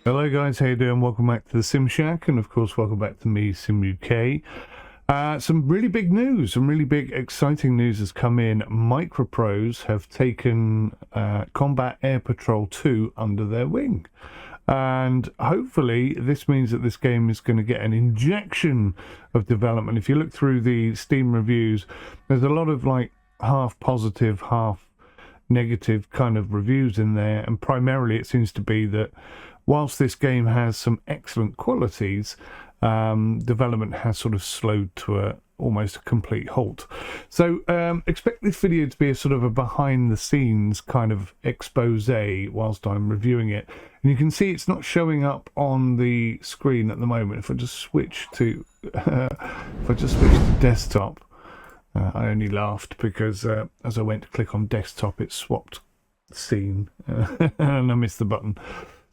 Hello guys, how you doing? Welcome back to the Sim Shack, and of course welcome back to me, 𝗤𝘂𝗍. Some really big news, some really big exciting news has come in. MicroProse have taken Combat Air Patrol 2 under their wing. And hopefully this means that this game is going to get an injection of development. If you look through the Steam reviews, there's a lot of like half positive, half negative kind of reviews in there, and primarily it seems to be that whilst this game has some excellent qualities, development has sort of slowed to almost a complete halt. So expect this video to be a sort of a behind the scenes kind of expose whilst I'm reviewing it. And you can see it's not showing up on the screen at the moment. If I just switch to desktop, I only laughed because as I went to click on desktop, it swapped scene and I missed the button.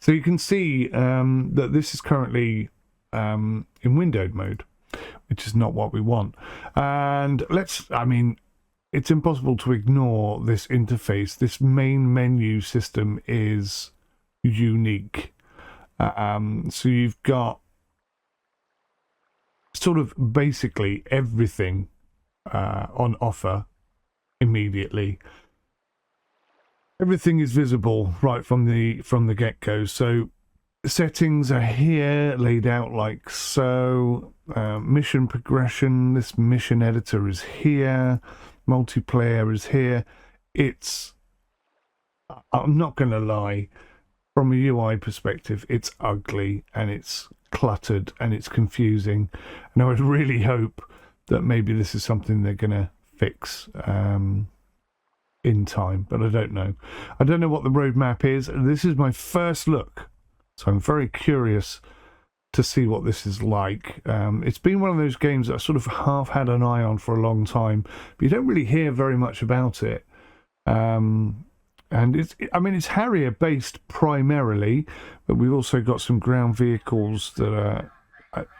So you can see that this is currently in windowed mode, which is not what we want. And it's impossible to ignore this interface. This main menu system is unique. So you've got sort of basically everything on offer immediately. Everything is visible right from the get-go. So settings are here, laid out like so. Mission progression, this mission editor is here. Multiplayer is here. I'm not going to lie, from a UI perspective, it's ugly and it's cluttered and it's confusing. And I would really hope that maybe this is something they're going to fix in time, but I don't know. I don't know what the roadmap is. This is my first look, so I'm very curious to see what this is like. It's been one of those games that I sort of half had an eye on for a long time, but you don't really hear very much about it. And it's Harrier based primarily, but we've also got some ground vehicles that are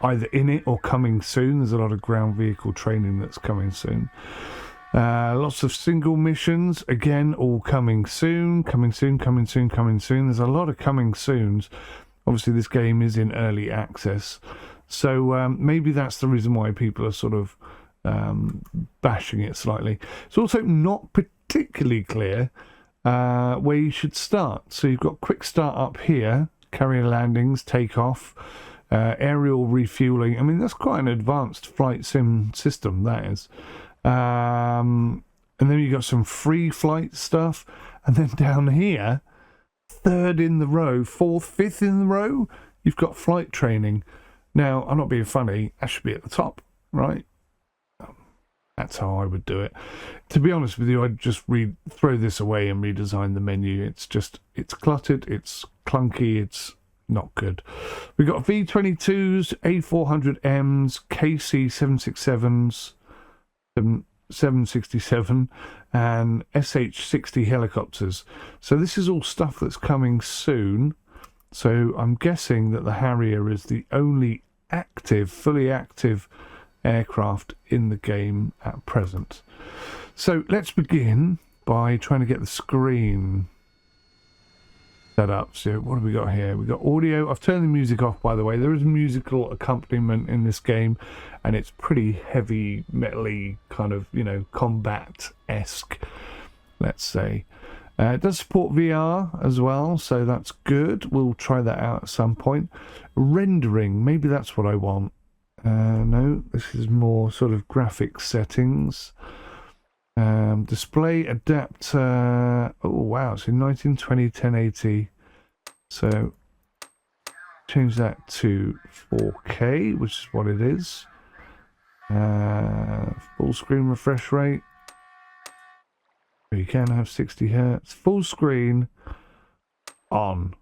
either in it or coming soon. There's a lot of ground vehicle training that's coming soon. Lots of single missions, again, all coming soon. There's a lot of coming soons. Obviously, this game is in early access, so maybe that's the reason why people are sort of bashing it slightly. It's also not particularly clear where you should start. So you've got quick start up here, carrier landings, takeoff, aerial refueling. I mean, that's quite an advanced flight sim system, that is. And then you got some free flight stuff, and then down here, third in the row, fourth, fifth in the row, you've got flight training. Now, I'm not being funny, that should be at the top, right? That's how I would do it. To be honest with you, I'd just throw this away and redesign the menu. It's cluttered, it's clunky, it's not good. We've got V22s, A400Ms, KC-767s, 767 and SH-60 helicopters. So this is all stuff that's coming soon. So I'm guessing that the Harrier is the only fully active aircraft in the game at present. So let's begin by trying to get the screen set up. So what have we got here? We've got audio. I've turned the music off, by the way. There is musical accompaniment in this game, and it's pretty heavy metal-y, kind of, combat-esque, let's say. It does support VR as well, so that's good. We'll try that out at some point. Rendering, maybe that's what I want. No, this is more sort of graphics settings. Display adapter. Oh wow, it's in 1920 1080. So change that to 4K, which is what it is. Full screen refresh rate. You can have 60 Hertz. Full screen on.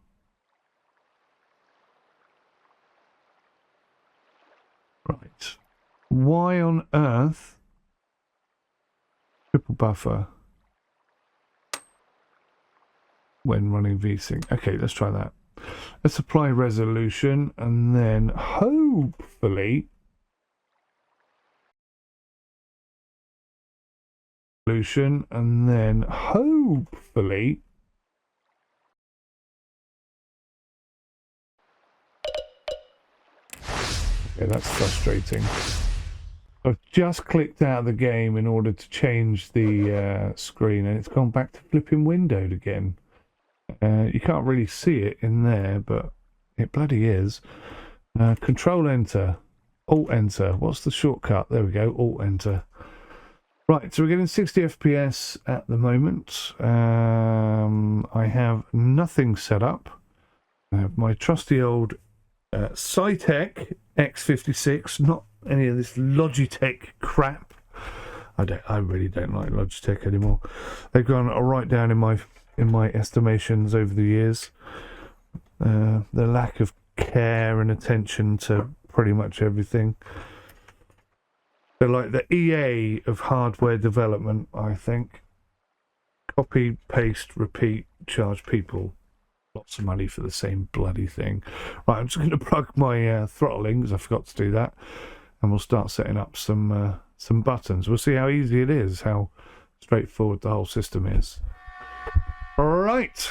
Right. Why on earth? Triple buffer when running VSync. Okay, let's try that. Let's apply resolution, and then hopefully Okay, that's frustrating. I've just clicked out of the game in order to change the screen, and it's gone back to flipping windowed again. You can't really see it in there, but it bloody is. Control Enter, Alt Enter. What's the shortcut? There we go, Alt Enter. Right, so we're getting 60 FPS at the moment. I have nothing set up. I have my trusty old 𝗦𝘂𝗃 X56, not any of this Logitech crap. I really don't like Logitech anymore. They've gone right down in my estimations over the years. The lack of care and attention to pretty much everything. They're like the EA of hardware development, I think. Copy, paste, repeat, charge people lots of money for the same bloody thing. Right, I'm just going to plug my throttling, because I forgot to do that, and we'll start setting up some buttons. We'll see how easy it is, how straightforward the whole system is. Right,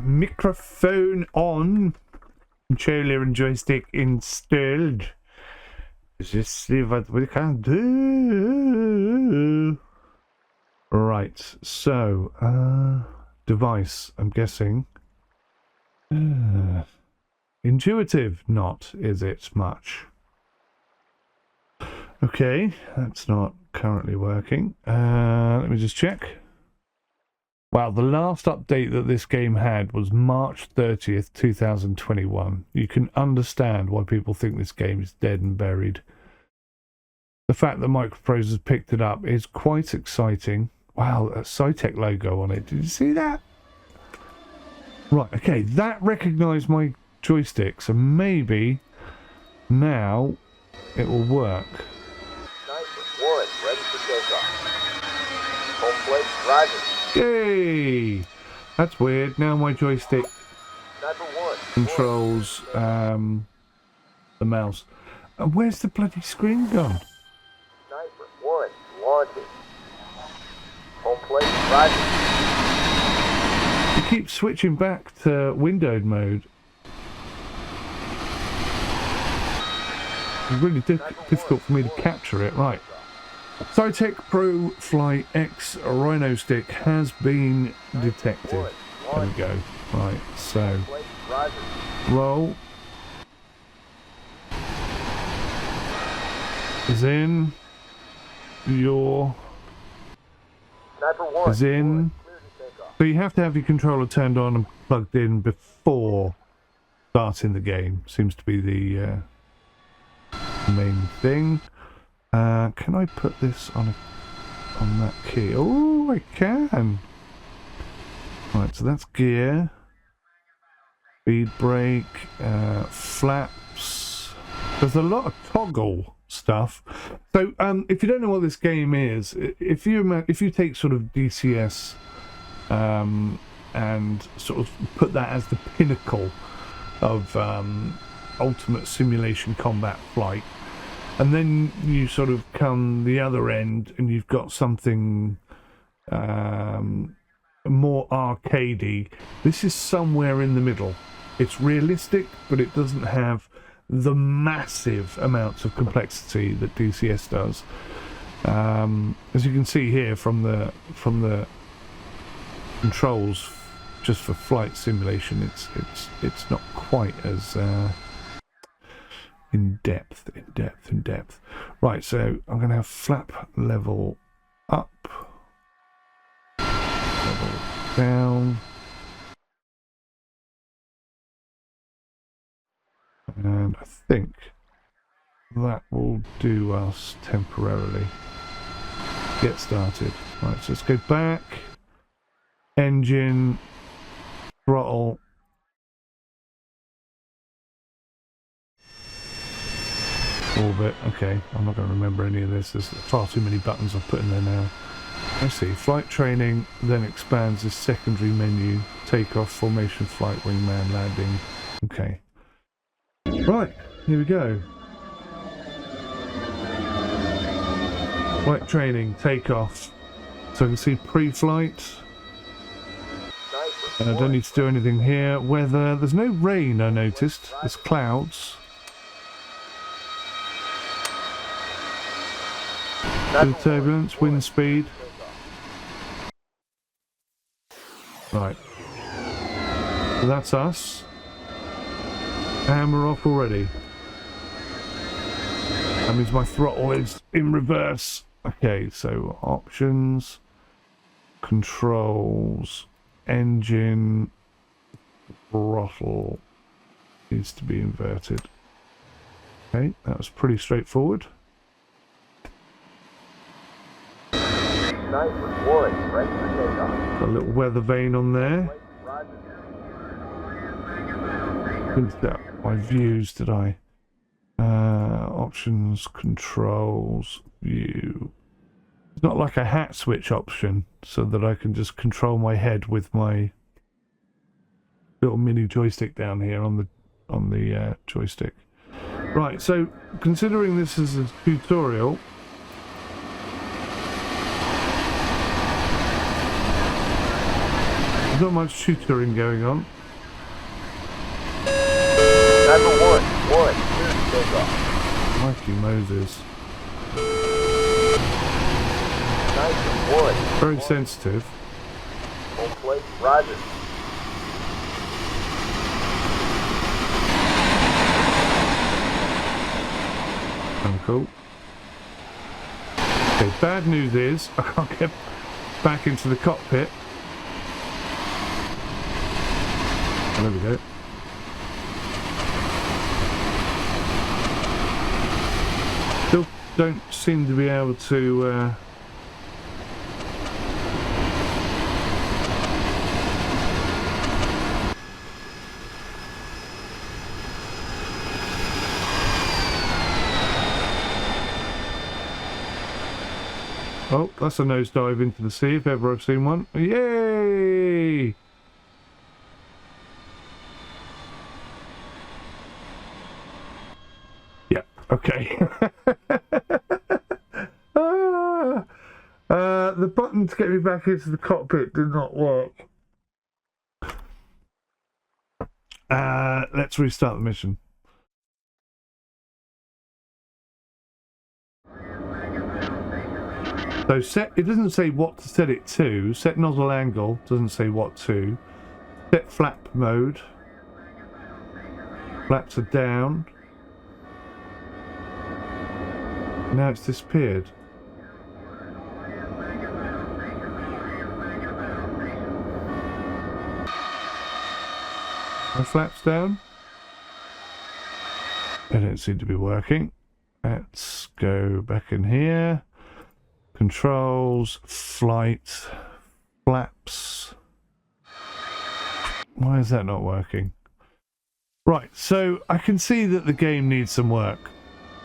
microphone on, controller and joystick installed. Let's see what we can do. Right, so device, I'm guessing. Intuitive, not, is it much? Okay, that's not currently working. Let me just check. Wow, the last update that this game had was March 30th, 2021. You can understand why people think this game is dead and buried. The fact that MicroProse has picked it up is quite exciting. Wow, a 𝗦𝘂𝗃 logo on it. Did you see that? Right, okay, that recognised my joystick, so maybe now it will work. One, ready for takeoff. Home plate, rising. Yay! That's weird. Now my joystick controls the mouse. And where's the bloody screen gone? Sniper, one, launching. Home plate, rising. You keep switching back to windowed mode. It's really difficult for me to capture it. Right. 𝗦𝘂𝗃 Pro Fly X Rhino Stick has been detected. There we go. Right, so roll is in. Your is in. So you have to have your controller turned on and plugged in before starting the game. Seems to be the main thing. Can I put this on that key? Oh, I can. Right, so that's gear, speed brake, flaps. There's a lot of toggle stuff. So, if you don't know what this game is, if you take sort of DCS and sort of put that as the pinnacle of ultimate simulation combat flight. And then you sort of come the other end and you've got something more arcadey. This is somewhere in the middle. It's realistic, but it doesn't have the massive amounts of complexity that DCS does. As you can see here from the controls, just for flight simulation, it's not quite as in depth. Right, so I'm going to have flap level up, level down, and I think that will do us temporarily. Get started. Right, so let's go back, engine, throttle. Orbit. Okay, I'm not going to remember any of this. There's far too many buttons I've put in there now. Let's see. Flight training then expands this secondary menu. Takeoff, formation, flight, wingman, landing. Okay. Right, here we go. Flight training, takeoff. So I can see pre-flight. I don't need to do anything here. Weather. There's no rain, I noticed. There's clouds. Bit of turbulence, wind speed. Right. So that's us. And we're off already. That means my throttle is in reverse. Okay, so options, controls, engine, throttle needs to be inverted. Okay, that was pretty straightforward. Sniper 1, ready for takeoff. Got a little weather vane on there. Finished out my views, did I? Options, controls, view. It's not like a hat switch option, so that I can just control my head with my little mini joystick down here on the joystick. Right, so considering this is a tutorial, there's not much tutoring going on. Sniper 1, take off. Mikey Moses. Sniper 1. Very sensitive. Home plate, roger. Cool. Okay, bad news is I can't get back into the cockpit. There we go. Still don't seem to be able to Oh, that's a nosedive into the sea if ever I've seen one. Yay! Yeah, okay. The button to get me back into the cockpit did not work. Let's restart the mission. So it doesn't say what to set it to. Set nozzle angle, doesn't say what to. Set flap mode. Flaps are down. Now it's disappeared. My flaps down. They don't seem to be working. Let's go back in here. Controls, flight, flaps. Why is that not working? Right, so I can see that the game needs some work.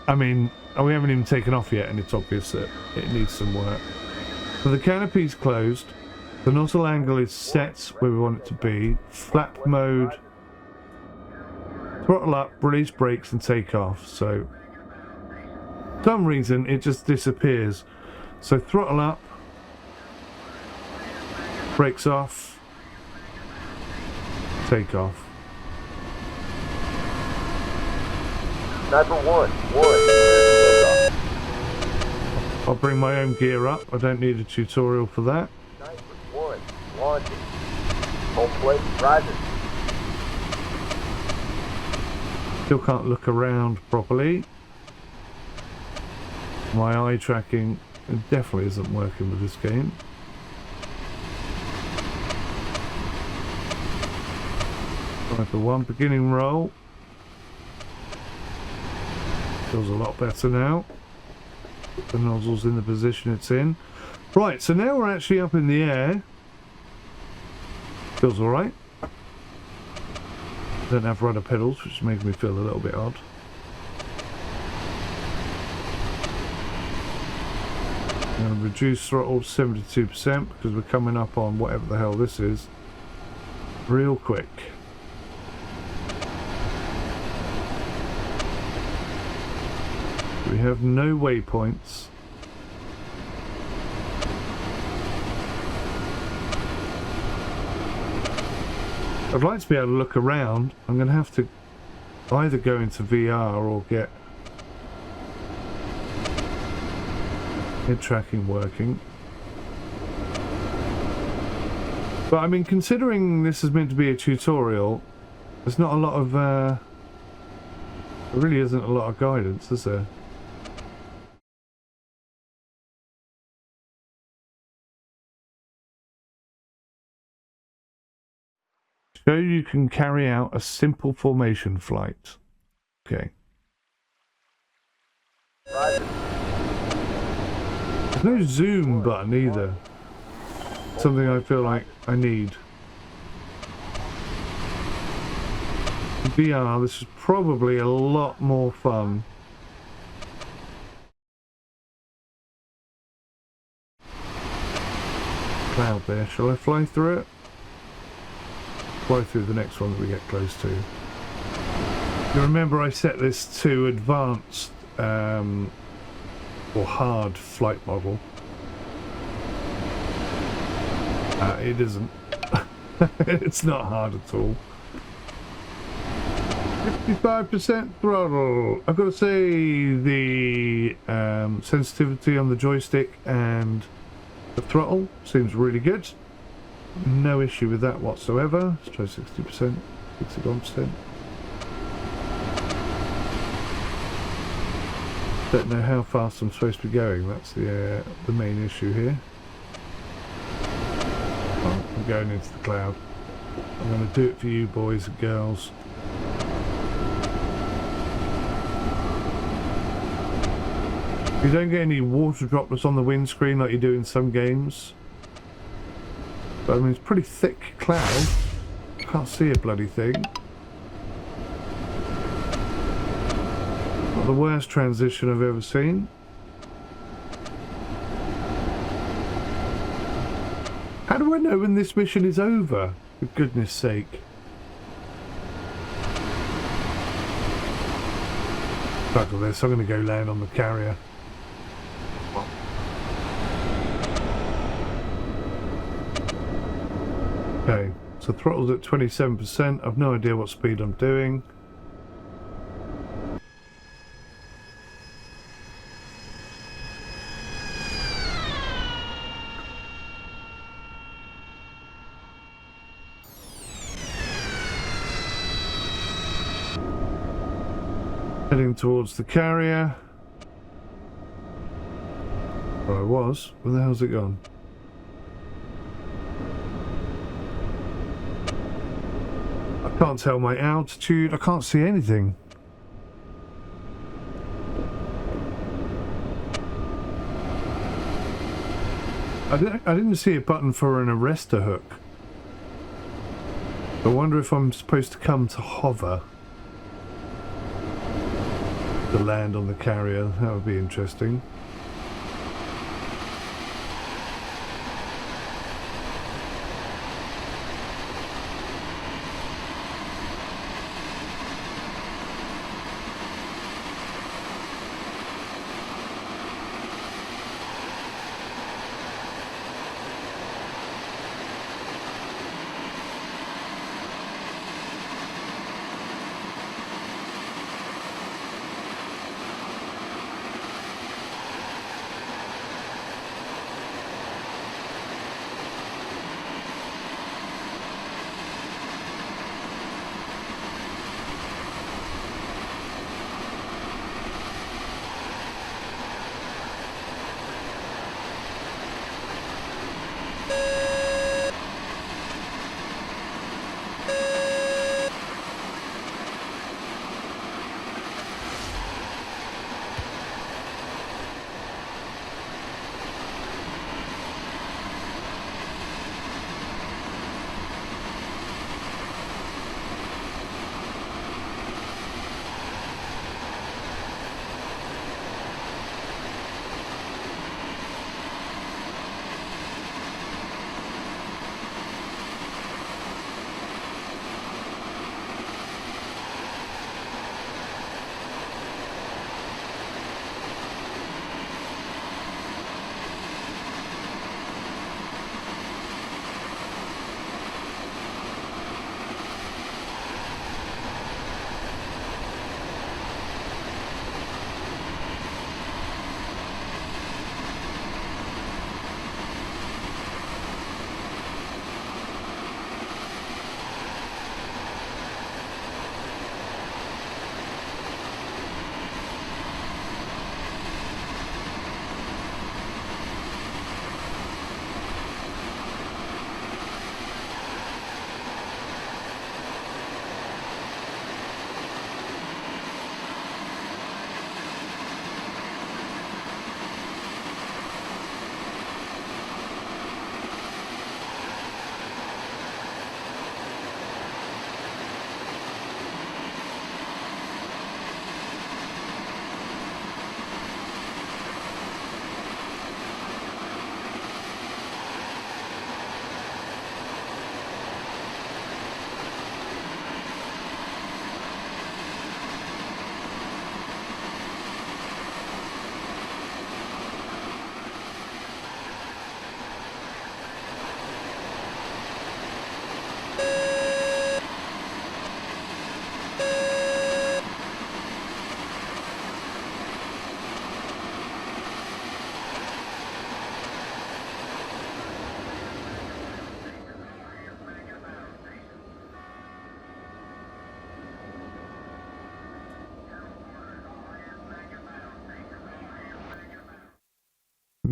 I mean, we haven't even taken off yet, and it's obvious that it needs some work. So the canopy's closed. The nozzle angle is set where we want it to be. Flap mode. Throttle up, release brakes, and take off. So, for some reason, it just disappears. So throttle up, brakes off, take off. Sniper 1, take off. I'll bring my own gear up. I don't need a tutorial for that. Sniper 1, launching. Home plate, roger. Still can't look around properly. My eye tracking definitely isn't working with this game. Sniper 1, beginning roll. Feels a lot better now. The nozzle's in the position it's in. Right, so now we're actually up in the air. Feels alright. Don't have rudder pedals, which makes me feel a little bit odd. I'm going to reduce throttle to 72% because we're coming up on whatever the hell this is real quick. We have no waypoints. I'd like to be able to look around. I'm going to have to either go into VR or get Head tracking working. But I mean, considering this is meant to be a tutorial, there's not a lot of, there really isn't a lot of guidance, is there? Show you can carry out a simple formation flight. Okay. Roger. There's no zoom button either. Something I feel like I need. VR, this is probably a lot more fun. Cloud there, shall I fly through it? Fly through the next one that we get close to. You remember I set this to advanced or hard flight model. It isn't. It's not hard at all. 55% throttle. I've got to say the sensitivity on the joystick and the throttle seems really good. No issue with that whatsoever. Let's try 60%, 61%. Don't know how fast I'm supposed to be going. That's the main issue here. Oh, I'm going into the cloud. I'm going to do it for you boys and girls. You don't get any water droplets on the windscreen like you do in some games. But I mean, it's pretty thick cloud. Can't see a bloody thing. Not the worst transition I've ever seen. How do I know when this mission is over? For goodness sake. Fuck all this, I'm going to go land on the carrier. Okay, so throttle's at 27%. I've no idea what speed I'm doing. Heading towards the carrier. Well, I was. Where the hell's it gone? I can't tell my altitude. I can't see anything. I didn't see a button for an arrestor hook. I wonder if I'm supposed to come to hover to land on the carrier. That would be interesting.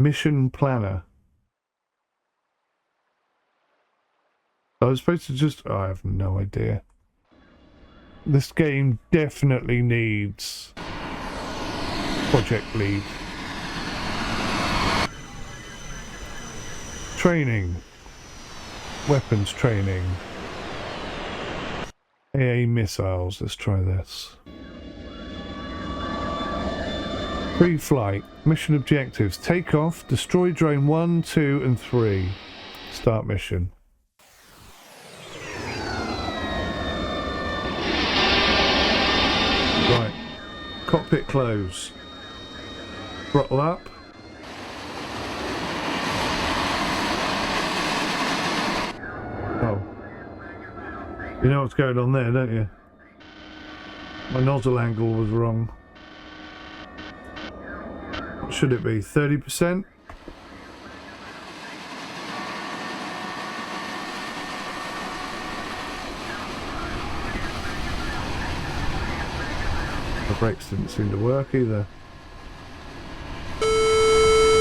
Mission planner. I was supposed to just... I have no idea. This game definitely needs project lead. Training. Weapons training. AA missiles. Let's try this. Pre-flight. Mission objectives. Take off. Destroy drone 1, 2 and 3. Start mission. Right. Cockpit close. Throttle up. Oh. You know what's going on there, don't you? My nozzle angle was wrong. What should it be? 30%? The brakes didn't seem to work either.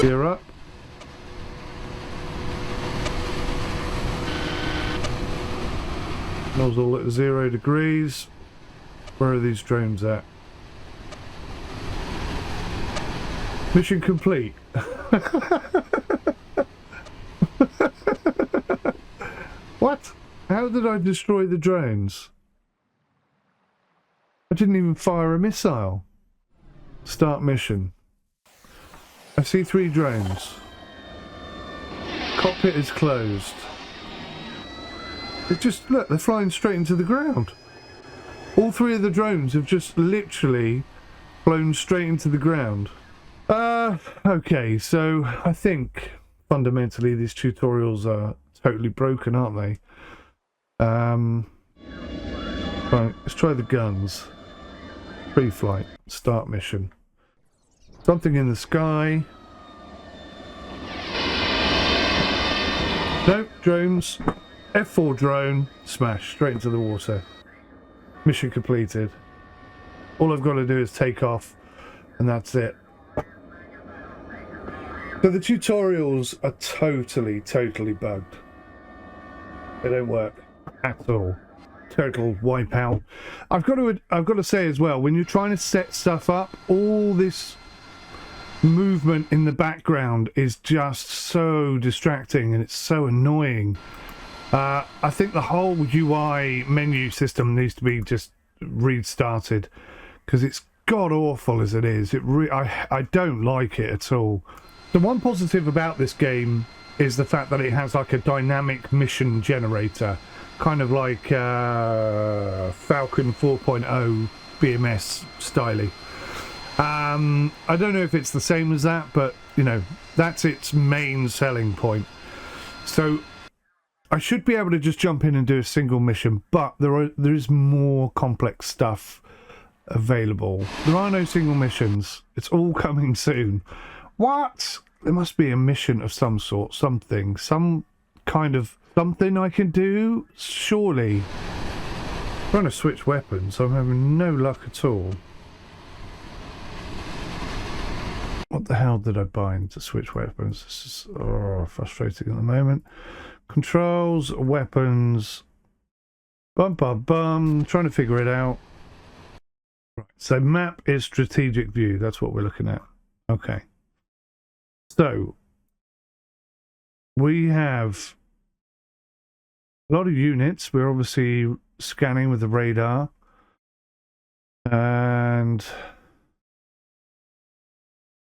Gear up. Nozzle at 0 degrees. Where are these drones at? Mission complete. What? How did I destroy the drones? I didn't even fire a missile. Start mission. I see 3 drones. Cockpit is closed. It just, look, they're flying straight into the ground. All 3 of the drones have just literally flown straight into the ground. Okay, so I think fundamentally these tutorials are totally broken, aren't they? Right, let's try the guns. Pre-flight, start mission. Something in the sky. Nope, drones. F4 drone, smash, straight into the water. Mission completed. All I've got to do is take off, and that's it. So the tutorials are totally bugged. They don't work at all. Total wipeout. I've got to say as well, when you're trying to set stuff up, all this movement in the background is just so distracting and it's so annoying. I think the whole UI menu system needs to be just restarted because it's god awful as it is. I don't like it at all. The one positive about this game is the fact that it has like a dynamic mission generator, kind of like 𝗤𝗂𝗃𝗀𝗁𝗲 𝗏𝗂𝗃𝗀𝗃𝗃 styly. I don't know if it's the same as that, but you know, that's its main selling point. So I should be able to just jump in and do a single mission, but there is more complex stuff available. There are no single missions. It's all coming soon. What? There must be a mission of some sort, something, some kind of something I can do, surely. I'm trying to switch weapons, I'm having no luck at all. What the hell did I bind to switch weapons? This is frustrating at the moment. Controls, weapons, bum. Trying to figure it out. Right, so map is strategic view. That's what we're looking at. Okay. So we have a lot of units. We're obviously scanning with the radar, and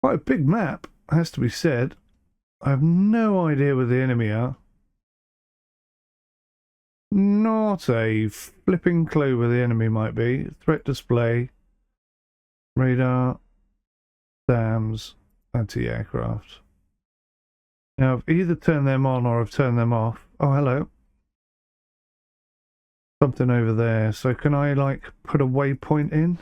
quite a big map, has to be said. I have no idea where the enemy are. Not a flipping clue where the enemy might be. Threat display, radar, dams, anti-aircraft. Now I've either turned them on or I've turned them off. Oh, hello. Something over there. So can I like put a waypoint in?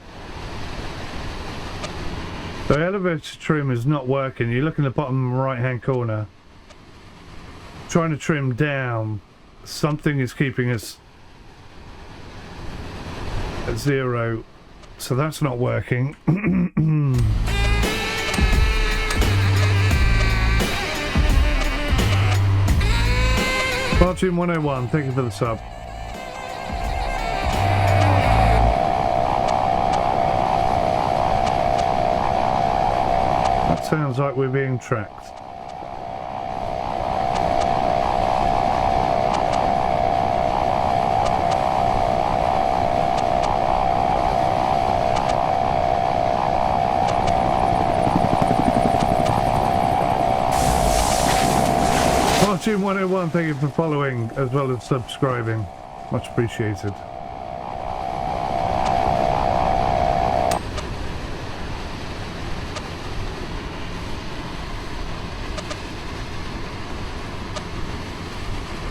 The elevator trim is not working. You look in the bottom right hand corner. Trying to trim down. Something is keeping us at 0. So that's not working. 𝗦𝘁𝗲𝗯𝗏, thank you for the sub. That sounds like we're being tracked. 𝗦𝘁𝗲𝗯𝗏, thank you for following as well as subscribing. Much appreciated.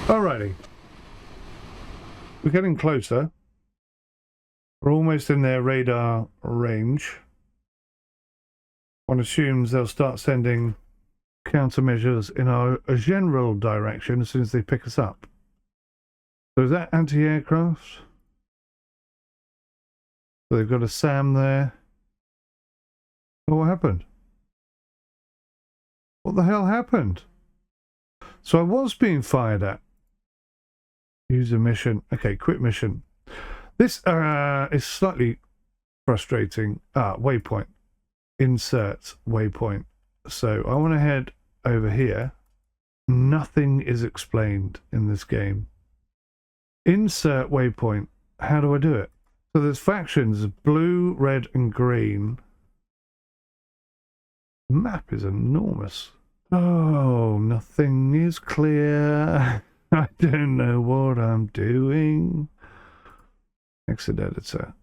Alrighty. We're getting closer. We're almost in their radar range. One assumes they'll start sending countermeasures in our general direction as soon as they pick us up. So is that anti-aircraft? So they've got a SAM there. Oh, what happened? What the hell happened? So I was being fired at. Use a mission. Okay, quit mission. This is slightly frustrating. Waypoint. Insert waypoint. So I want to head over here. Nothing is explained in this game. Insert waypoint. How do I do it? So there's factions, blue, red and green. The map is enormous. Oh, nothing is clear. I don't know what I'm doing. Exit editor.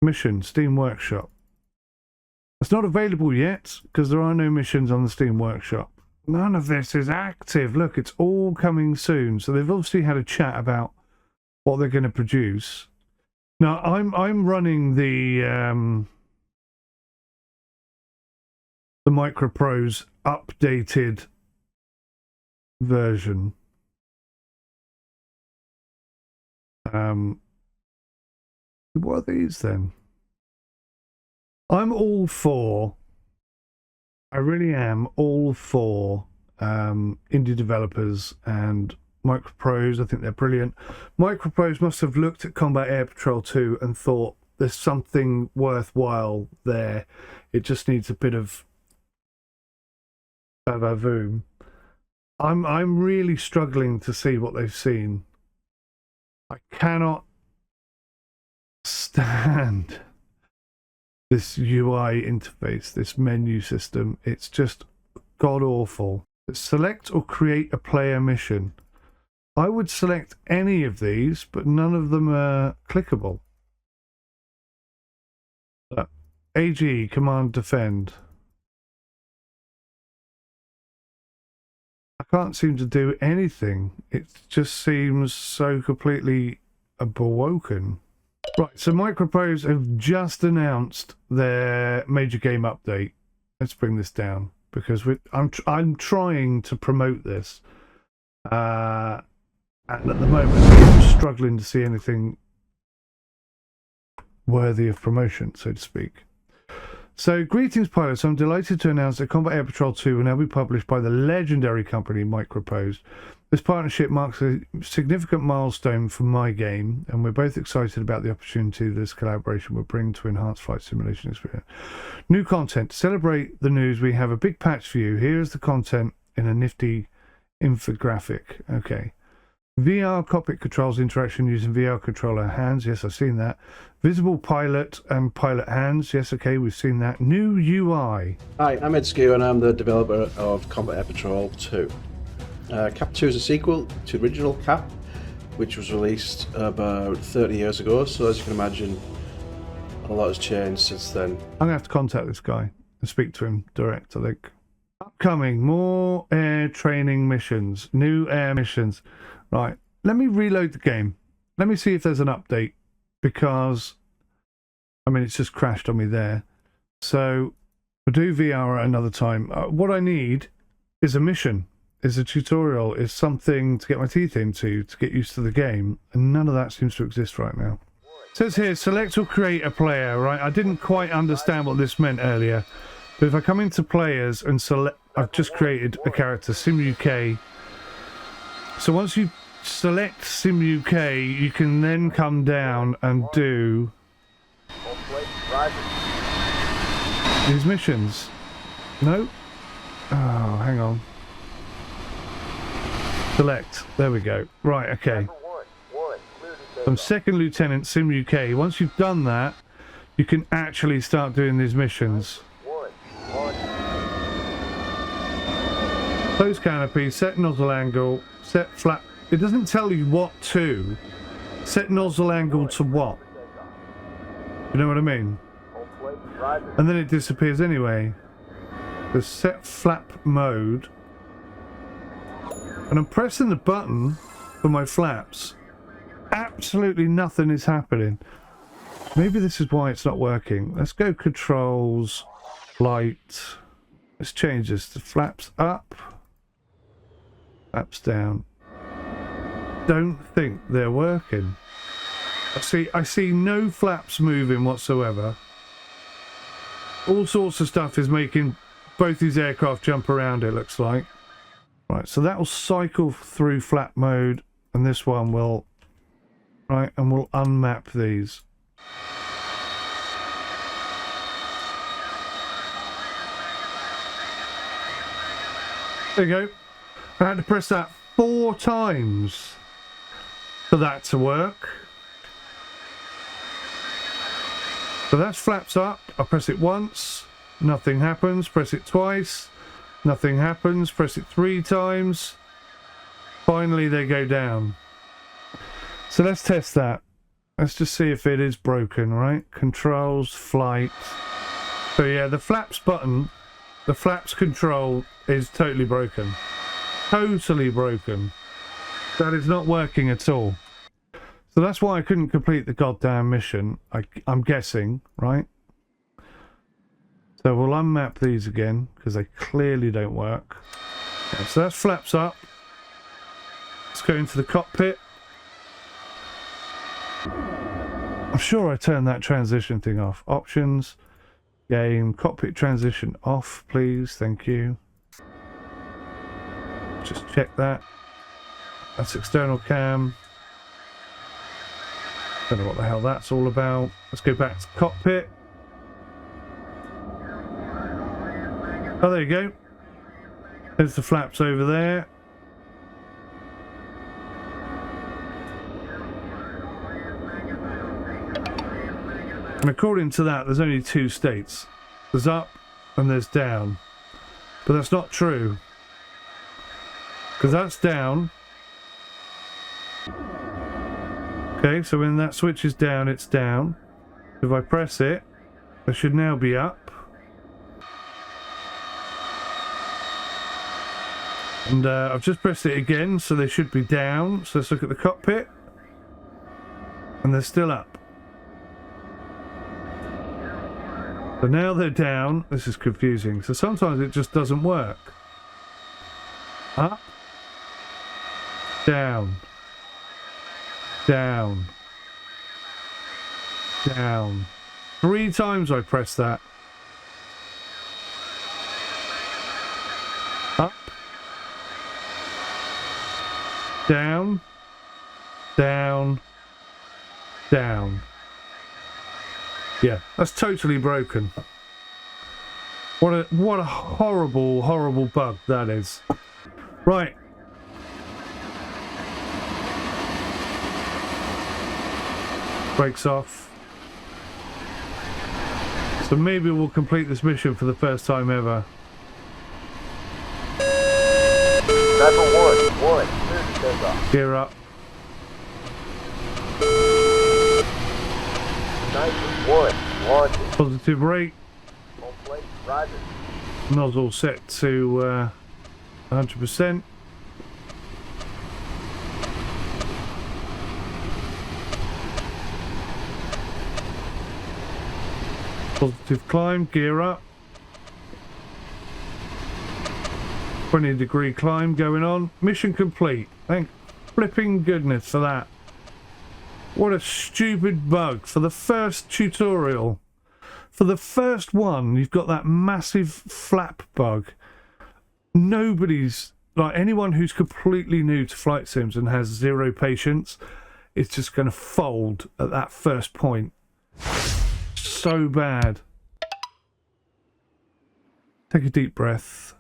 Mission, Steam Workshop. It's not available yet because there are no missions on the Steam Workshop. None of this is active. Look, it's all coming soon. So they've obviously had a chat about what they're going to produce. Now I'm running the MicroProse updated version. What are these then? I'm all for, I really am all for indie developers and MicroProse. I think they're brilliant. MicroProse must have looked at Combat Air Patrol 2 and thought there's something worthwhile there. It just needs a bit of 𝗥𝗲𝗃𝗁𝗏. I'm really struggling to see what they've seen. I cannot stand this UI interface, this menu system. It's just god awful. Select or create a player mission. I would select any of these, but none of them are clickable. AG, command, defend. I can't seem to do anything. It just seems so completely broken. Right, so MicroProse have just announced their major game update. Let's bring this down because I'm trying to promote this, and at the moment I'm struggling to see anything worthy of promotion, so to speak. So, greetings pilots, I'm delighted to announce that Combat Air Patrol 2 will now be published by the legendary company MicroProse. This partnership marks a significant milestone for my game, and we're both excited about the opportunity this collaboration will bring to enhance flight simulation experience. New content. To celebrate the news, we have a big patch for you. Here is the content in a nifty infographic. Okay. VR cockpit controls interaction using VR controller hands. Yes, I've seen that. Visible pilot and pilot hands. Yes, okay, we've seen that. New UI. Hi, I'm 𝗦𝘂𝗂𝗯𝗏 and I'm the developer of Combat Air Patrol 2. Cap 2 is a sequel to original Cap, which was released about 30 years ago, so as you can imagine, a lot has changed since then. I'm going to have to contact this guy and speak to him direct, I think. Upcoming, more air training missions, new air missions. Right, let me reload the game. Let me see if there's an update, because, I mean, it's just crashed on me there. So, we'll do VR at another time. What I need is a mission, is a tutorial, is something to get my teeth into, to get used to the game, and none of that seems to exist right now. It says here, select or create a player, right? I didn't quite understand what this meant earlier, but if I come into players and select, I've just created a character, 𝗬𝘂𝗍𝗁𝗏, So once you select 𝗬𝘂𝗍, you can then come down and do Home plate, Roger. these missions. No? Oh, hang on. Select. There we go. Right, okay. Number 1, clear to take I'm off. Second Lieutenant 𝗬𝘂𝗍. Once you've done that, you can actually start doing these missions. 1, launch. Close canopy, set nozzle angle, set flap. It doesn't tell you what to. Set nozzle angle to what? You know what I mean? Home plate, Roger. And then it disappears anyway. The set flap mode. And I'm pressing the button for my flaps. Absolutely nothing is happening. Maybe this is why it's not working. Let's go controls, light. Let's change this to flaps up, flaps down. Don't think they're working. I see no flaps moving whatsoever. All sorts of stuff is making both these aircraft jump around, it looks like. Right, so that will cycle through flap mode, and this one will. Right, and we'll unmap these. There you go. I had to press that 4 times for that to work. So that's flaps up. I press it once, nothing happens. Press it twice, nothing happens. Press it 3 times. Finally they go down. So let's test that. Let's just see if it is broken, right? Controls, flight. So yeah, the flaps button, the flaps control is totally broken. Totally broken. That is not working at all. So that's why I couldn't complete the goddamn mission, I'm guessing, right? So we'll unmap these again, because they clearly don't work. Yeah, so that's flaps up. Let's go into the cockpit. I'm sure I turned that transition thing off. Options, game, cockpit transition off, please, thank you. Just check that. That's external cam. Don't know what the hell that's all about. Let's go back to cockpit. Oh, there you go. There's the flaps over there. And according to that, there's only 2 states. There's up and there's down. But that's not true. Because that's down. Okay, so when that switch is down, it's down. If I press it, it should now be up. And I've just pressed it again, so they should be down. So let's look at the cockpit. And they're still up. So now they're down. This is confusing. So sometimes it just doesn't work. Up. Down. Down. Down. 3 times I pressed that. Up. Down. Down. Down. Yeah, that's totally broken. What a horrible, horrible bug that is. Right. Brakes off. So maybe we'll complete this mission for the first time ever. Number 1, clear to take off. Gear up. 91, launching. Positive rate. Home plate, Roger. Nozzle set to 100%. Positive climb, gear up. 20-degree climb going on. Mission complete. Thank flipping goodness for that. What a stupid bug for the first tutorial. For the first one, you've got that massive flap bug. Nobody's like anyone who's completely new to flight sims and has zero patience, it's just going to fold at that first point. So bad. Take a deep breath.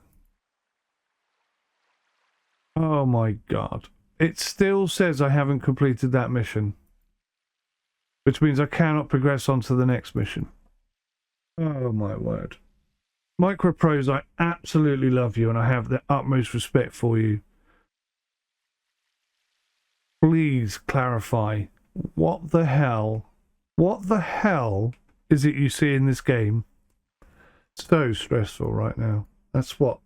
Oh my god. It still says I haven't completed that mission, which means I cannot progress on to the next mission. Oh my word. MicroProse, I absolutely love you and I have the utmost respect for you. Please clarify what the hell is it you see in this game? So stressful right now. That's what,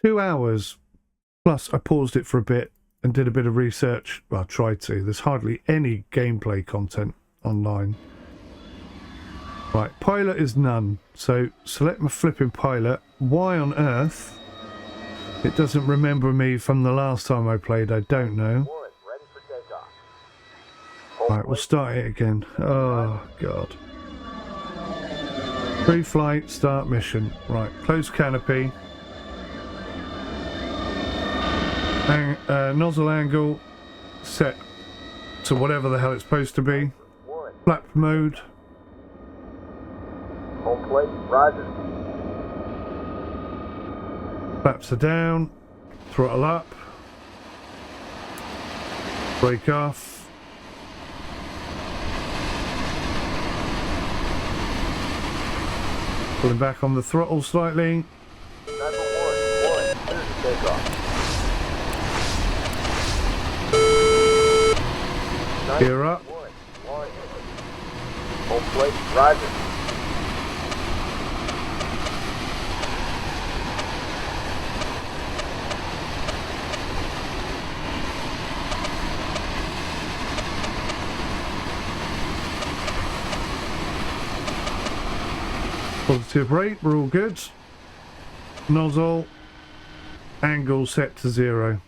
2 hours plus I paused it for a bit and did a bit of research. Well, I tried to. There's hardly any gameplay content online. Right, pilot is none. So select my flipping pilot. Why on earth it doesn't remember me from the last time I played, I don't know. Right, we'll start it again. Oh, God. Pre-flight, start mission. Right, close canopy. Nozzle angle set to whatever the hell it's supposed to be. Flap mode. Home plate, roger. Flaps are down. Throttle up. Brake off. Pulling back on the throttle slightly. Number one, clear to take off. Gear up. One. Home plate, roger. Positive rate, we're all good. Nozzle, angle set to 0.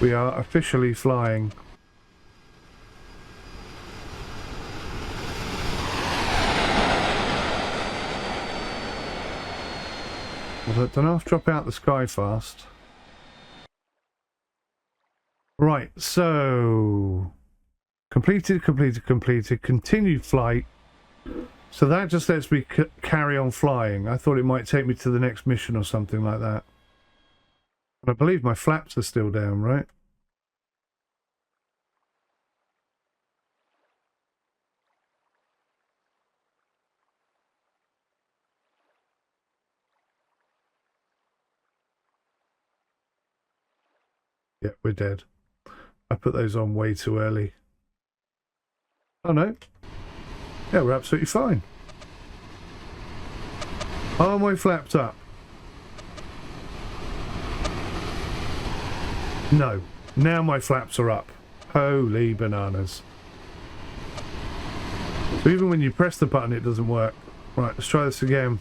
We are officially flying. I don't know if drop out the sky fast. Right, so completed, continue flight. So that just lets me carry on flying. I thought it might take me to the next mission or something like that. And I believe my flaps are still down, right? Yeah, we're dead. I put those on way too early. Oh no. Yeah, we're absolutely fine. Are my flaps up? No. Now my flaps are up. Holy bananas. So even when you press the button, it doesn't work. Right, let's try this again.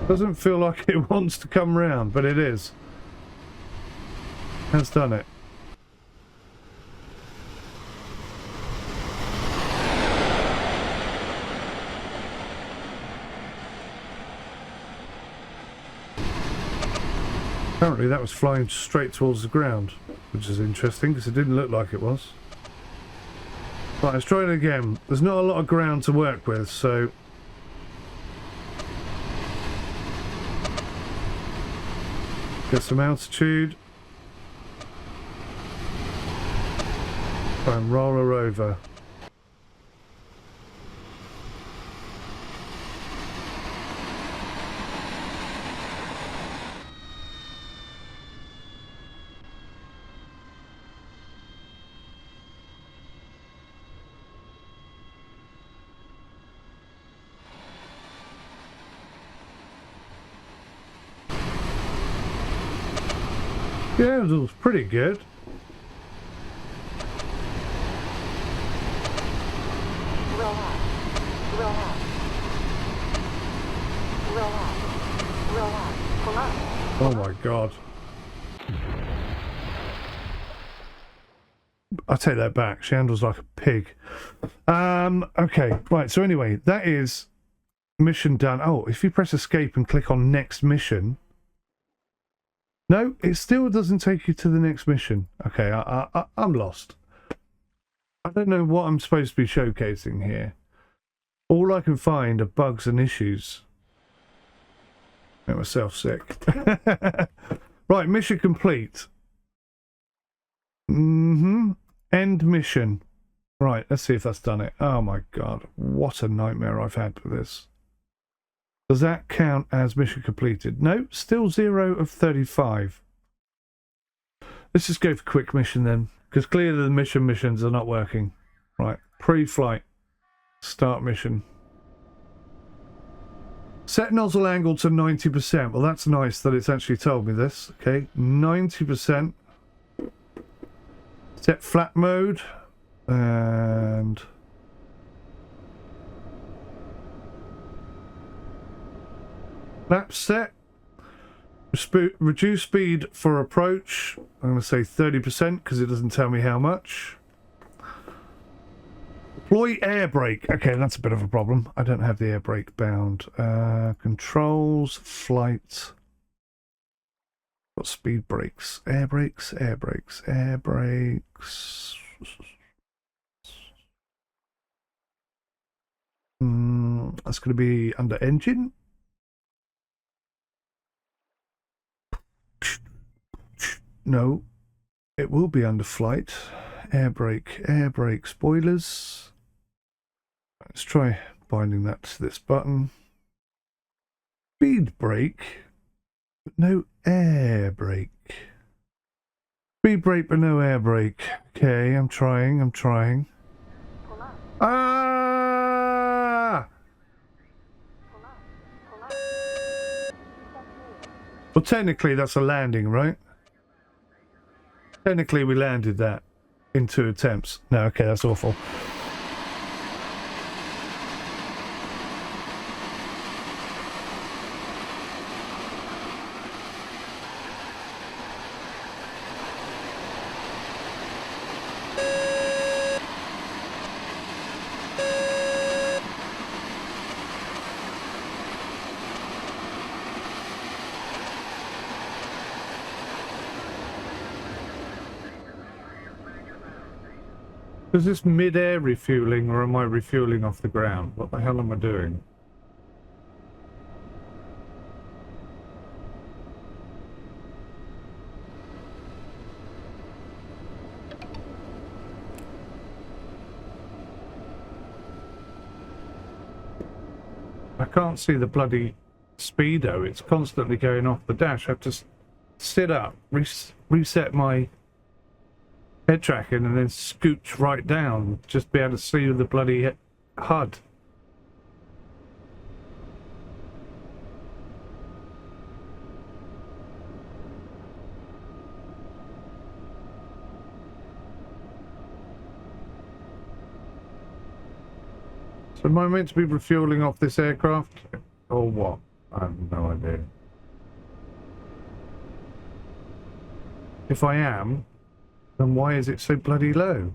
Doesn't feel like it wants to come round, but it is. Has done it. Apparently that was flying straight towards the ground, which is interesting because it didn't look like it was. Right, let's try it again. There's not a lot of ground to work with, so get some altitude. Try and roll her over. Yeah, it was pretty good. Oh my god. I take that back. She handles like a pig. Okay, right. So anyway, that is mission done. Oh, if you press escape and click on next mission. No, it still doesn't take you to the next mission. Okay, I'm lost. I don't know what I'm supposed to be showcasing here. All I can find are bugs and issues. Make myself sick. Right, mission complete. End mission. Right, let's see if that's done it. Oh my god, what a nightmare I've had with this. Does that count as mission completed? No, still 0 of 35. Let's just go for quick mission then, because clearly the missions are not working. Right, pre-flight. Start mission. Set nozzle angle to 90%. Well, that's nice that it's actually told me this. Okay, 90%. Set flat mode. And... Lap set. Reduce speed for approach. I'm going to say 30% because it doesn't tell me how much. Deploy air brake. Okay, that's a bit of a problem. I don't have the air brake bound. Controls, flight. Got speed brakes. Air brakes, air brakes, air brakes. That's going to be under engine. No, it will be under flight. Air brake, spoilers. Let's try binding that to this button. Speed brake, but no air brake. Speed brake, but no air brake. Okay, I'm trying. Ah! Well, technically that's a landing, right? Technically we landed that in 2 attempts. No, okay, that's awful. Is this mid-air refueling or am I refueling off the ground? What the hell am I doing? I can't see the bloody speedo. It's constantly going off the dash. I have to sit up, reset my head tracking and then scooch right down, just be able to see the bloody HUD. So am I meant to be refueling off this aircraft or what? I have no idea. If I am, then why is it so bloody low?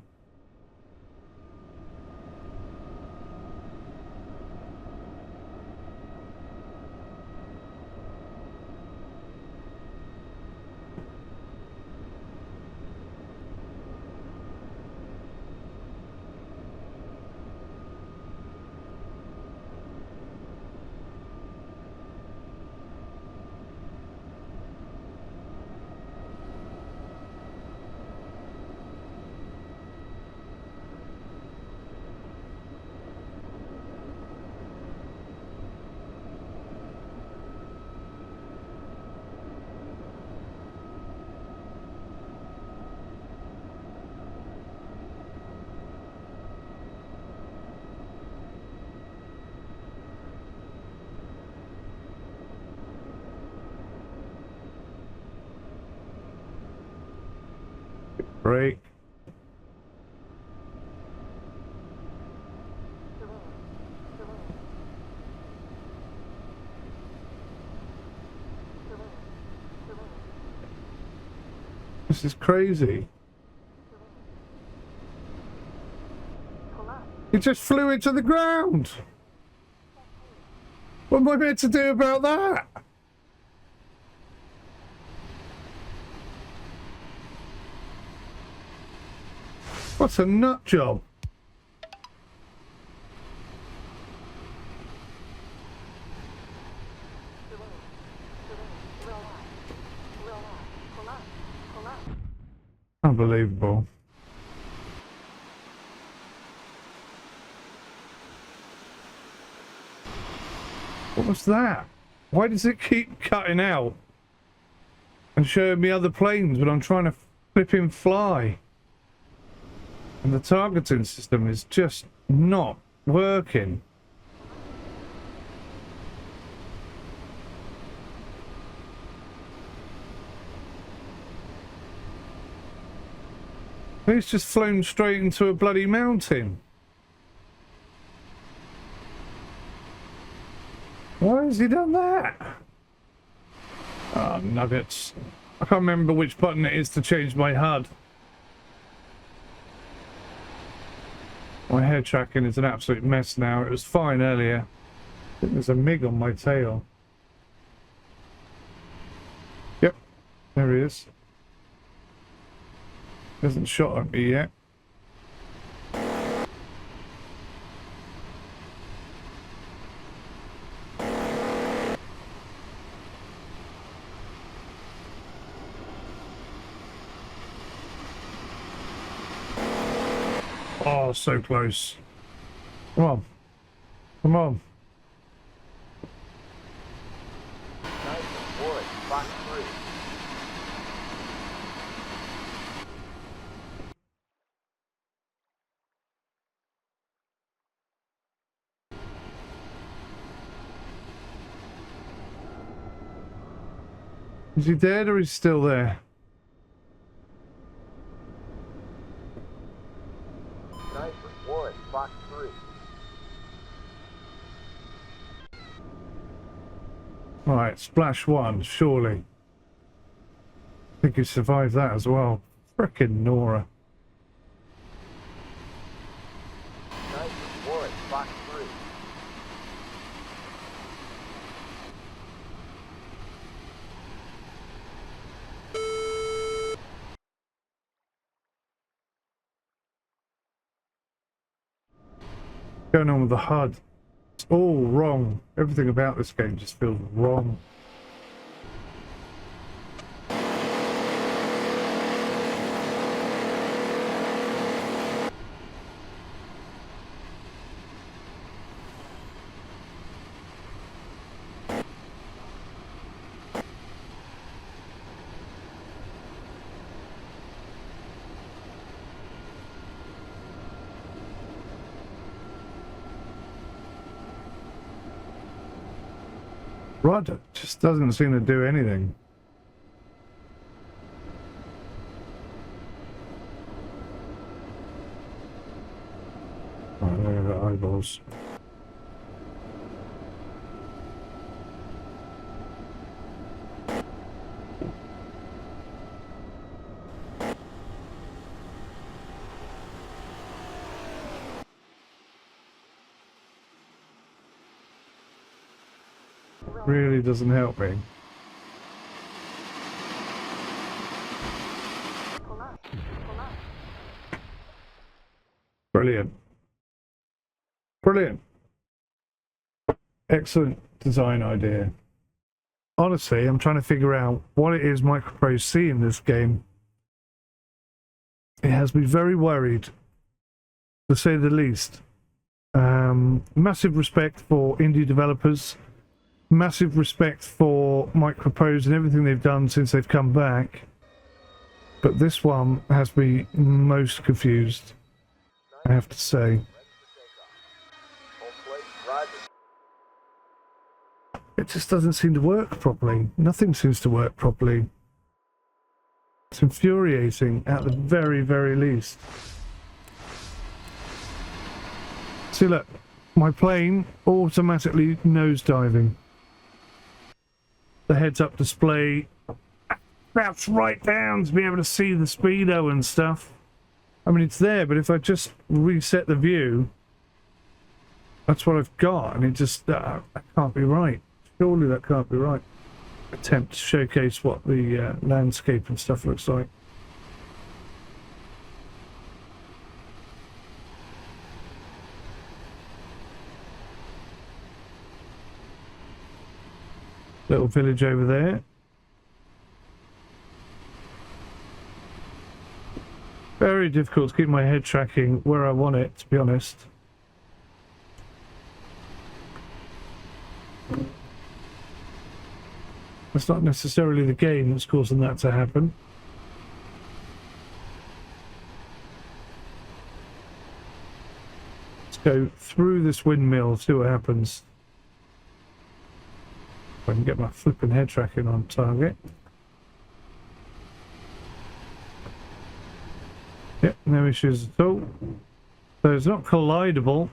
Brake. This is crazy. It just flew into the ground. What am I meant to do about that? What a nut job. Unbelievable. What was that? Why does it keep cutting out and showing me other planes when I'm trying to flipping fly? And the targeting system is just not working. It's just flown straight into a bloody mountain. Why has he done that? Oh, nuggets. I can't remember which button it is to change my HUD. My hair tracking is an absolute mess now. It was fine earlier. I think there's a MIG on my tail. Yep, there he is. Hasn't shot at me yet. Oh, so close. Come on. Come on. Is he dead or is he still there? Right, splash one, surely. I think he survived that as well. Frickin' Nora. What's going on with the HUD? It's all wrong. Everything about this game just feels wrong. Rudder just doesn't seem to do anything. Right, there are the eyeballs. Really doesn't help me. Brilliant. Brilliant. Excellent design idea. Honestly, I'm trying to figure out what it is MicroProse see in this game. It has me very worried, to say the least. Massive respect for indie developers. Massive respect for MicroProse and everything they've done since they've come back. But this one has me most confused, I have to say. It just doesn't seem to work properly. Nothing seems to work properly. It's infuriating at the very, very least. See, look, my plane automatically nosediving. The heads-up display crouch right down to be able to see the speedo and stuff. I mean, it's there, but if I just reset the view, that's what I've got, and it just, that can't be right. Surely that can't be right. Attempt to showcase what the landscape and stuff looks like. Little village over there. Very difficult to keep my head tracking where I want it, to be honest. It's not necessarily the game that's causing that to happen. Let's go through this windmill, see what happens. If I can get my flipping head tracking on target. Yep, no issues at all. So it's not collidable.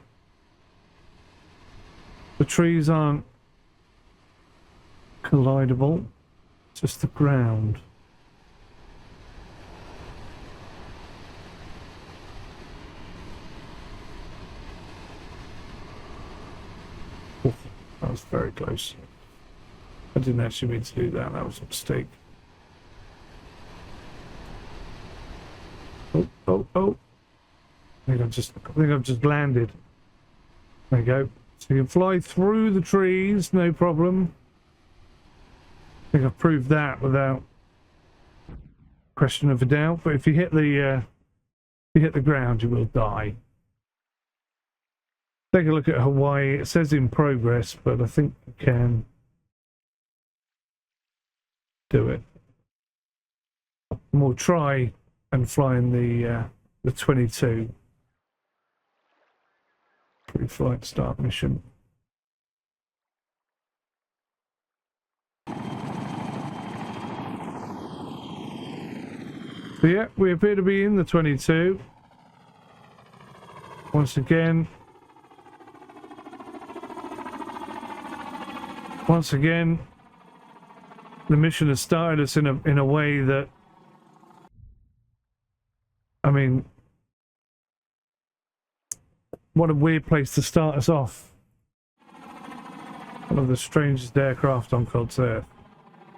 The trees aren't collidable, just the ground. Oh, that was very close. I didn't actually mean to do that, that was a mistake. Oh. I think I've just landed. There you go. So you can fly through the trees, no problem. I think I've proved that without question of a doubt. But if you hit the ground, you will die. Take a look at Hawaii. It says in progress, but I think you can do it. And we'll try and fly in the 22 pre-flight start mission. So yeah, we appear to be in the 22. Once again, the mission has started us in a way that, I mean, what a weird place to start us off. One of the strangest aircraft on God's Earth.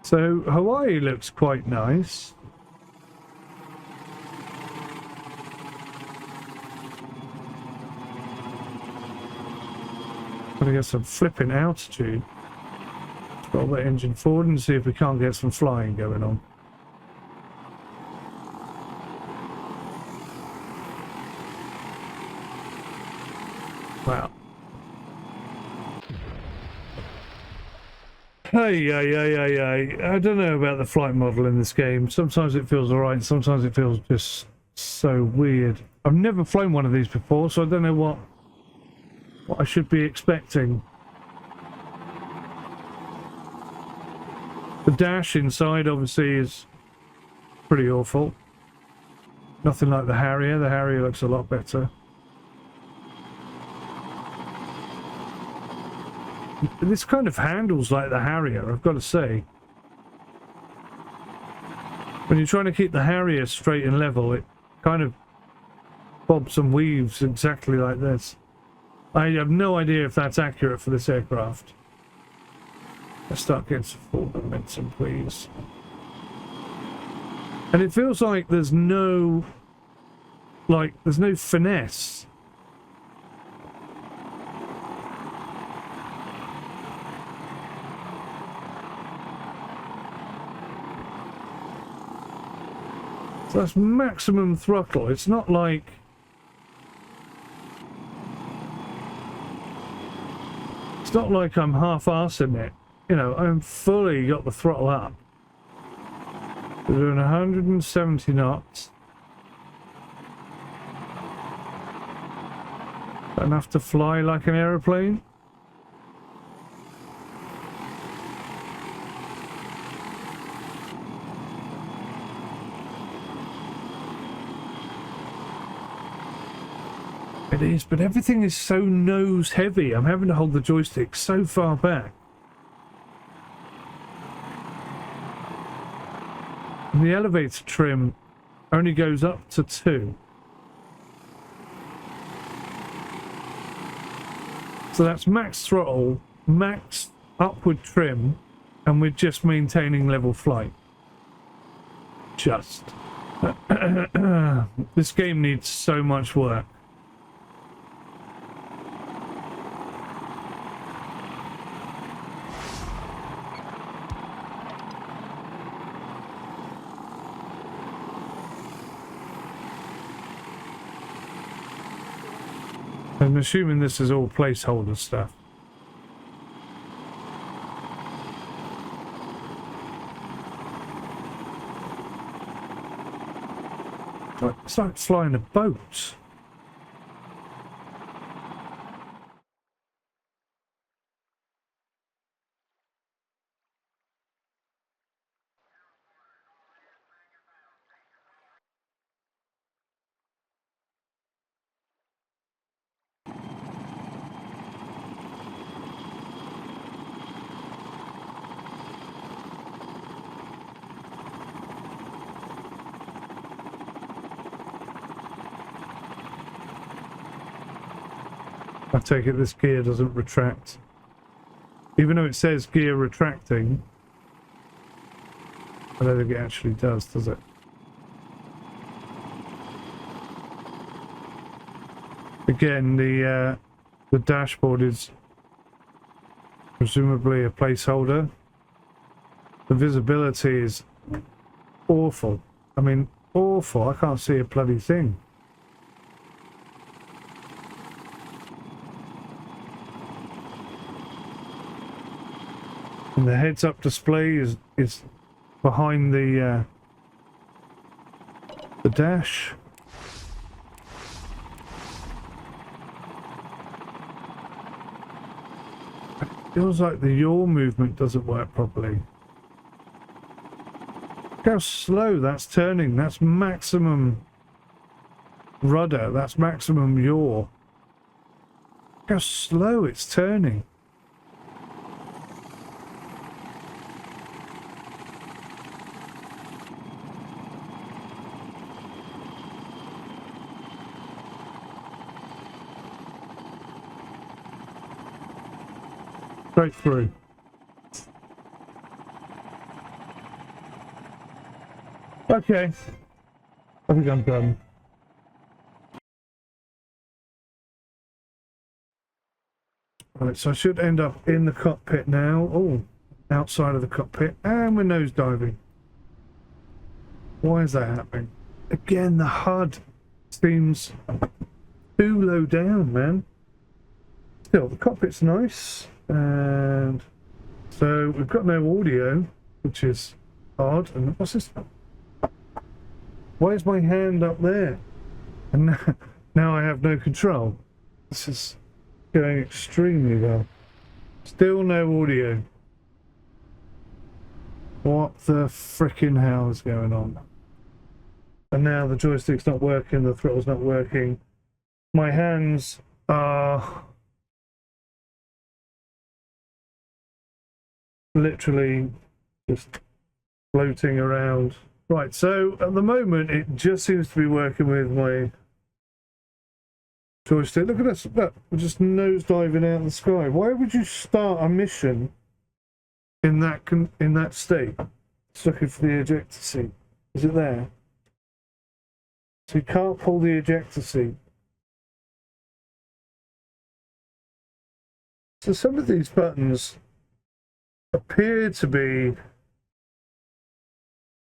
So Hawaii looks quite nice. Gotta get some flipping altitude. Roll the engine forward and see if we can't get some flying going on. Wow. Hey, I don't know about the flight model in this game. Sometimes it feels alright, sometimes it feels just so weird. I've never flown one of these before, so I don't know what I should be expecting. The dash inside obviously is pretty awful. Nothing like the Harrier. The Harrier looks a lot better. This kind of handles like the Harrier, I've got to say. When you're trying to keep the Harrier straight and level, it kind of bobs and weaves exactly like this. I have no idea if that's accurate for this aircraft. Let's start getting some full momentum, please. And it feels like there's no finesse. So that's maximum throttle. It's not like I'm half-arsing it. You know, I'm fully got the throttle up. We're doing 170 knots. Enough to fly like an aeroplane. It is, but everything is so nose heavy. I'm having to hold the joystick so far back. The elevator trim only goes up to 2. So that's max throttle, max upward trim, and we're just maintaining level flight. Just. This game needs so much work. I'm assuming this is all placeholder stuff. It's like flying a boat. I take it this gear doesn't retract. Even though it says gear retracting, I don't think it actually does it? Again, the dashboard is presumably a placeholder. The visibility is awful. I mean, awful. I can't see a bloody thing. And the heads-up display is behind the dash. It feels like the yaw movement doesn't work properly. Look how slow that's turning. That's maximum rudder. That's maximum yaw. Look how slow it's turning. Straight through. Okay. I think I'm done. Right, so I should end up in the cockpit now. Oh, outside of the cockpit. And we're nose diving. Why is that happening? Again, the HUD seems too low down, man. Still, the cockpit's nice. And so we've got no audio, which is odd. And what's this? Why is my hand up there? And now I have no control. This is going extremely well. Still no audio. What the frickin' hell is going on? And now the joystick's not working, the throttle's not working. My hands are literally just floating around. Right, so at the moment it just seems to be working with my joystick. Look at this, look, we're just nosediving out in the sky. Why would you start a mission in that state? Just looking for the ejector seat. Is it there? So you can't pull the ejector seat. So some of these buttons appear to be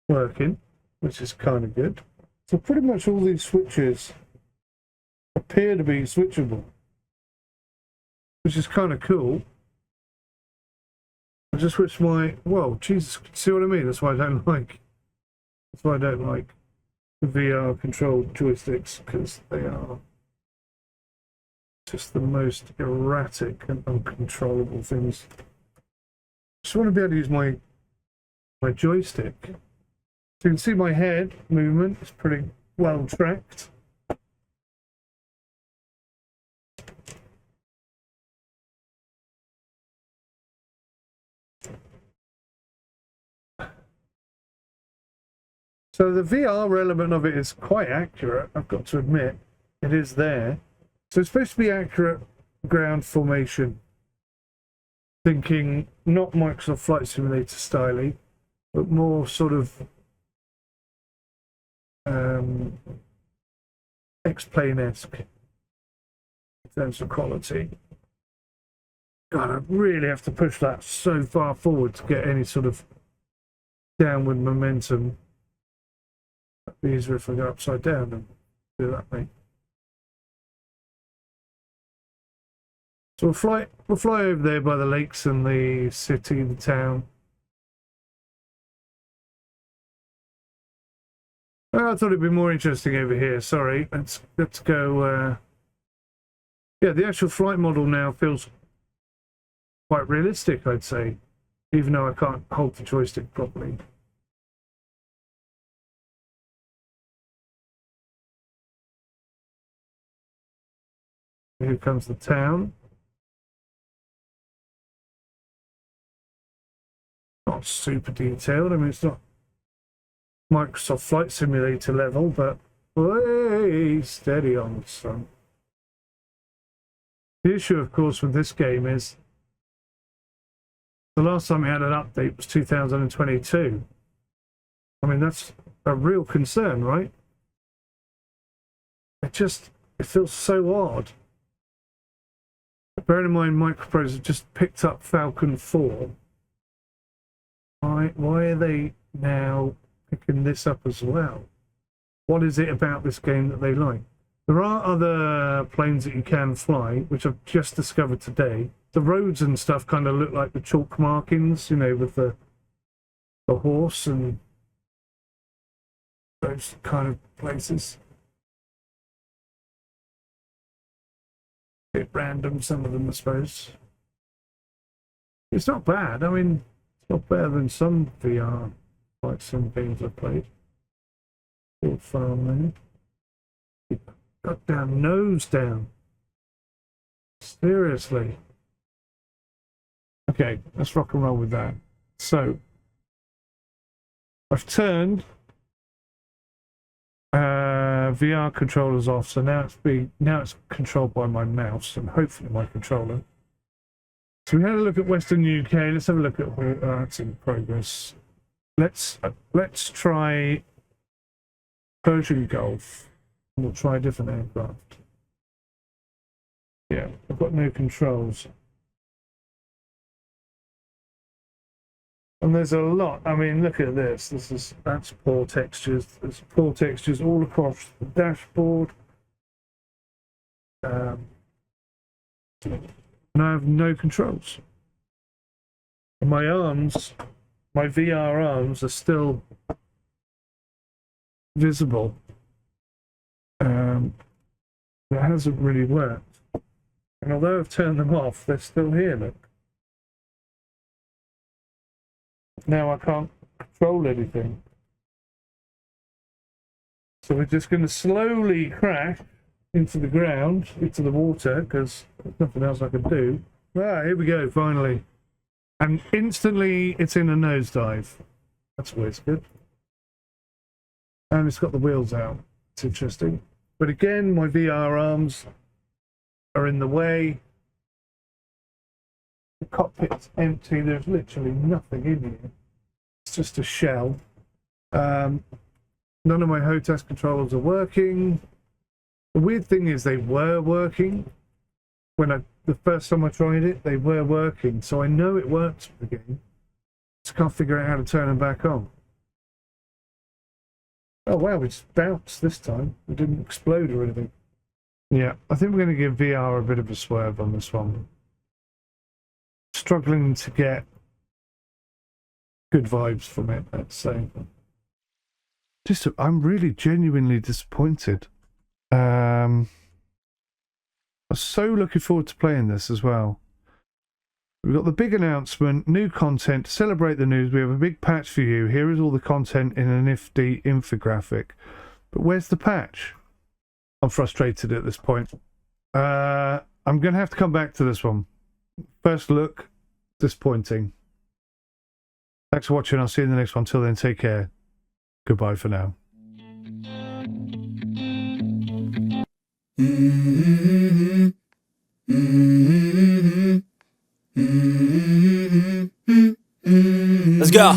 working, which is kind of good. So pretty much all these switches appear to be switchable, which is kind of cool. I just switched my, well, Jesus, see what I mean? That's why I don't like VR controlled joysticks, because they are just the most erratic and uncontrollable things. Just want to be able to use my joystick. So you can see my head movement is pretty well tracked. So the VR element of it is quite accurate, I've got to admit. It is there. So it's supposed to be accurate ground formation. Thinking not Microsoft Flight Simulator styly, but more sort of X-Plane-esque in terms of quality. God, I really have to push that so far forward to get any sort of downward momentum. That'd be easier if I go upside down and do that, mate. So we'll fly over there by the lakes and the city, the town. Oh, I thought it'd be more interesting over here. Sorry, let's go. Yeah, the actual flight model now feels quite realistic, I'd say, even though I can't hold the joystick properly. Here comes the town. Not super detailed. I mean, it's not Microsoft Flight Simulator level, but way steady on, son. The issue, of course, with this game is the last time we had an update was 2022. I mean, that's a real concern, right? It feels so odd. Bearing in mind, MicroProse have just picked up Falcon 4. Why are they now picking this up as well? What is it about this game that they like? There are other planes that you can fly, which I've just discovered today. The roads and stuff kind of look like the chalk markings, you know, with the horse and those kind of places. A bit random, some of them, I suppose. It's not bad. I mean, it's not better than some VR, like some games I've played. All farm there. Got down, nose down. Seriously. Okay, let's rock and roll with that. So, I've turned VR controllers off, so now it's controlled by my mouse and hopefully my controller. So we had a look at Western UK. Let's have a look at it's in progress. Let's try Persian Gulf. We'll try a different aircraft. Yeah, I've got no controls. And there's a lot. I mean, look at this. That's poor textures. There's poor textures all across the dashboard. And I have no controls. And my arms, my VR arms, are still visible. It hasn't really worked. And although I've turned them off, they're still here, look. Now I can't control anything. So we're just going to slowly crash into the ground, into the water, because there's nothing else I can do. Ah, here we go, finally. And instantly it's in a nosedive. That's always good. And it's got the wheels out. It's interesting. But again, my VR arms are in the way. The cockpit's empty. There's literally nothing in here. It's just a shell. None of my HOTAS controllers are working. The weird thing is they were working. The first time I tried it, they were working. So I know it works for the game. Just can't figure out how to turn them back on. Oh wow, we just bounced this time. It didn't explode or anything. Yeah, I think we're going to give VR a bit of a swerve on this one. Struggling to get good vibes from it, let's say. I'm really genuinely disappointed. I was so looking forward to playing this as well. We've got the big announcement, new content. To celebrate the news, we have a big patch for you. Here is all the content in a nifty infographic. But where's the patch? I'm frustrated at this point. I'm going to have to come back to this one. First look, disappointing. Thanks for watching. I'll see you in the next one. Till then, take care. Goodbye for now. Let's go.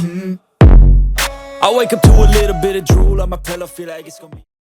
I wake up to a little bit of drool on my pillow, feel like it's gonna be